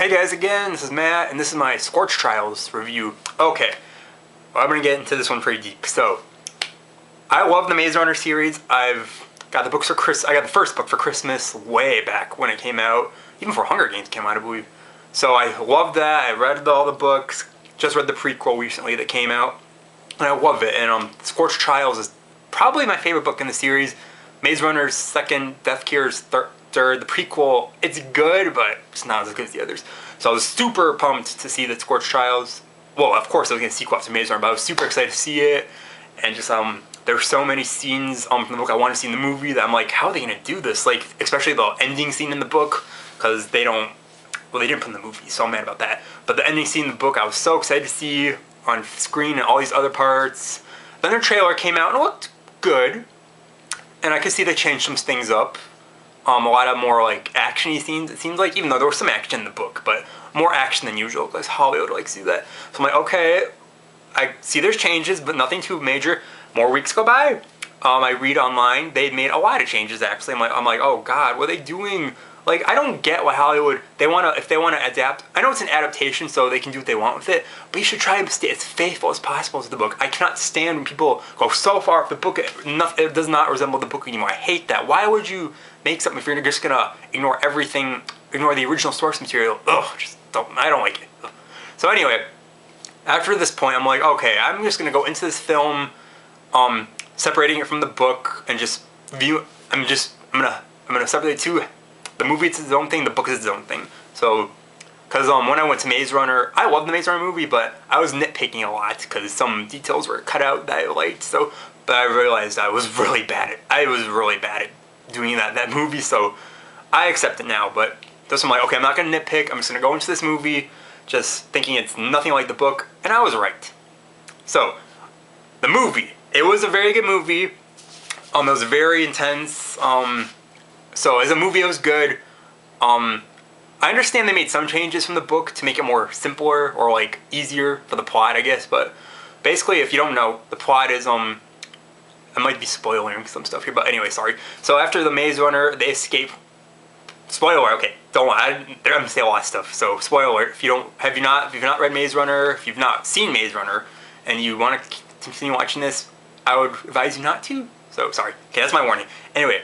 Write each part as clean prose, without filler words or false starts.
Hey guys again, this is Matt, and this is my Scorch Trials review. Okay, well, I'm gonna get into this one pretty deep. So, I love the Maze Runner series. I've got the books for I got the first book for Christmas way back when it came out, even before Hunger Games came out, I believe. So I love that. I read all the books. Just read the prequel recently that came out, and I love it. And Scorch Trials is probably my favorite book in the series. Maze Runner's second, Death Cure's third. The prequel, it's good, but it's not as good as the others. So I was super pumped to see the Scorch Trials. Well, of course I was going to sequel to Maze Runner, but I was super excited to see it. And just there's so many scenes from the book I want to see in the movie that I'm like, how are they going to do this? Like, especially the ending scene in the book, because they didn't put in the movie, so I'm mad about that. But the ending scene in the book, I was so excited to see on screen and all these other parts. Then the trailer came out and it looked good, and I could see they changed some things up. A lot of more like action-y scenes, it seems like, even though there was some action in the book, but more action than usual, because Hollywood likes to do that. So I'm like, okay, I see there's changes, but nothing too major. More weeks go by. I read online, they made a lot of changes actually. I'm like, oh god, what are they doing? Like, I don't get what Hollywood, if they want to adapt. I know it's an adaptation, so they can do what they want with it, but you should try to stay as faithful as possible to the book. I cannot stand when people go so far off the book, it does not resemble the book anymore. I hate that. Why would you make something if you're just gonna ignore everything, ignore the original source material? Ugh, I don't like it. Ugh. So anyway, after this point, I'm like, okay, I'm just gonna go into this film, separating it from the book, and just view. I'm gonna separate the two. The movie is its own thing, the book is its own thing. So, because when I went to Maze Runner, I love the Maze Runner movie, but I was nitpicking a lot because some details were cut out that I liked. So, but I realized I was really bad at doing that movie. So, I accept it now. But this I'm like, okay, I'm not gonna nitpick. I'm just gonna go into this movie, just thinking it's nothing like the book, and I was right. So, the movie, it was a very good movie. It was very intense. So as a movie, it was good. I understand they made some changes from the book to make it more simpler or like easier for the plot, I guess. But basically, if you don't know, the plot is I might be spoiling some stuff here, but anyway, sorry. So after the Maze Runner, they escape. Spoiler, okay. Don't. I'm gonna say a lot of stuff. So spoiler. If you've not read Maze Runner, if you've not seen Maze Runner, and you want to continue watching this, I would advise you not to. So sorry. Okay, that's my warning. Anyway.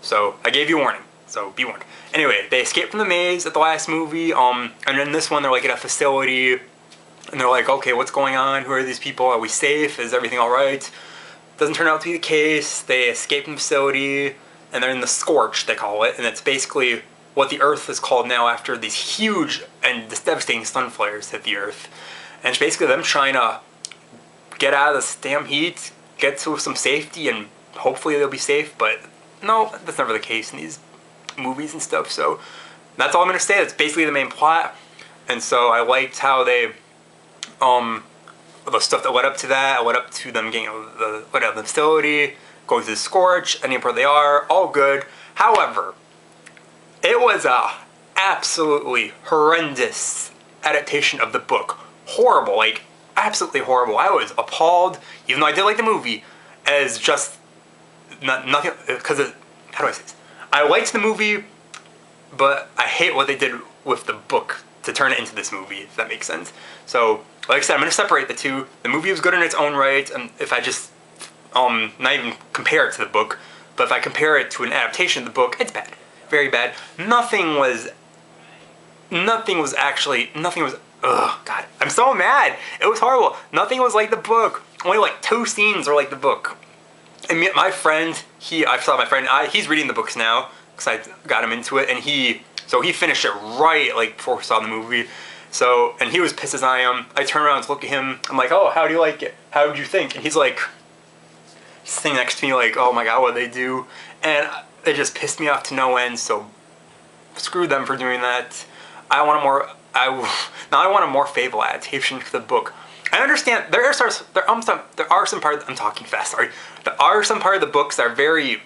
So, I gave you a warning, so be warned. Anyway, they escape from the maze at the last movie, and in this one they're like at a facility, and they're like, okay, what's going on? Who are these people? Are we safe? Is everything alright? Doesn't turn out to be the case. They escape from the facility, and they're in the Scorch, they call it, and it's basically what the Earth is called now after these huge and devastating sun flares hit the Earth. And it's basically them trying to get out of this damn heat, get to some safety, and hopefully they'll be safe, but no, that's never the case in these movies and stuff, so that's all I'm going to say. That's basically the main plot, and so I liked how they, the stuff that led up to that, led up to them getting out of the facility, going to the Scorch, ending up where they are, all good. However, it was a absolutely horrendous adaptation of the book. Horrible, like, absolutely horrible. I was appalled, even though I did like the movie, as just nothing, because how do I say this? I liked the movie, but I hate what they did with the book to turn it into this movie, if that makes sense. So, like I said, I'm going to separate the two. The movie was good in its own right, and if I just, not even compare it to the book, but if I compare it to an adaptation of the book, it's bad. Very bad. Nothing was, ugh, God, I'm so mad. It was horrible. Nothing was like the book. Only like 2 scenes are like the book. And my friend, he's reading the books now, because I got him into it, and he finished it right, like, before we saw the movie, so, and he was pissed as I am. I turn around to look at him, I'm like, oh, how do you like it? How did you think? And he's sitting next to me like, oh my god, what did they do? And it just pissed me off to no end, so screw them for doing that. I want a more faithful adaptation to the book. I understand there are some parts. I'm talking fast. Sorry. There are some part of the books that are very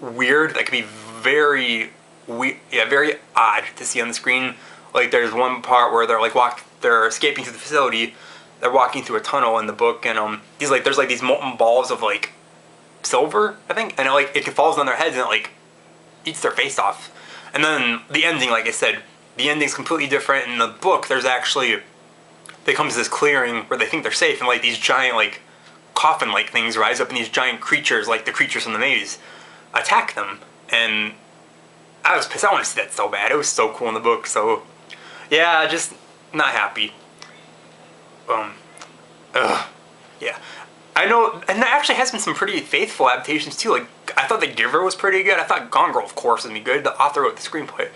weird. That could be very odd to see on the screen. Like there's one part where they're escaping to the facility. They're walking through a tunnel in the book, and there's like these molten balls of like silver, I think, and it falls on their heads and it like eats their face off. And then the ending, like I said, the ending's completely different. In the book, there's actually, they come to this clearing where they think they're safe, and like these giant like coffin-like things rise up, and these giant creatures, like the creatures from the maze, attack them. And I was pissed. I want to see that so bad. It was so cool in the book. So yeah, just not happy. Yeah. I know, and there actually has been some pretty faithful adaptations too. Like, I thought The Giver was pretty good. I thought Gone Girl, of course, would be good. The author wrote the screenplay.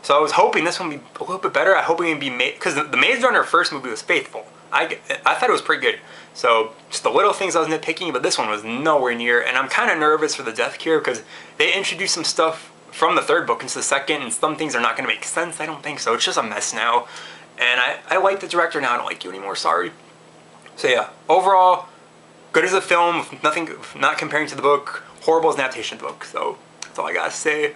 So I was hoping this one would be a little bit better. I hope it would be made, because the Maze Runner first movie was faithful. I thought it was pretty good. So just the little things I was nitpicking, but this one was nowhere near. And I'm kind of nervous for the Death Cure because they introduced some stuff from the third book into the second, and some things are not going to make sense. I don't think so. It's just a mess now. And I like the director now. I don't like you anymore. Sorry. So yeah, overall, good as a film, nothing, not comparing to the book. Horrible as an adaptation of the book. So that's all I gotta say.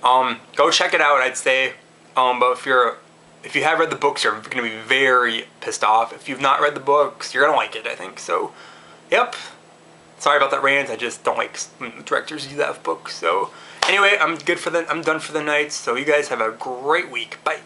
Go check it out, I'd say. But if you have read the books, you're gonna be very pissed off. If you've not read the books, you're gonna like it, I think. So, yep. Sorry about that rant. I just don't like when directors do that with books. So anyway, I'm done for the night. So you guys have a great week. Bye.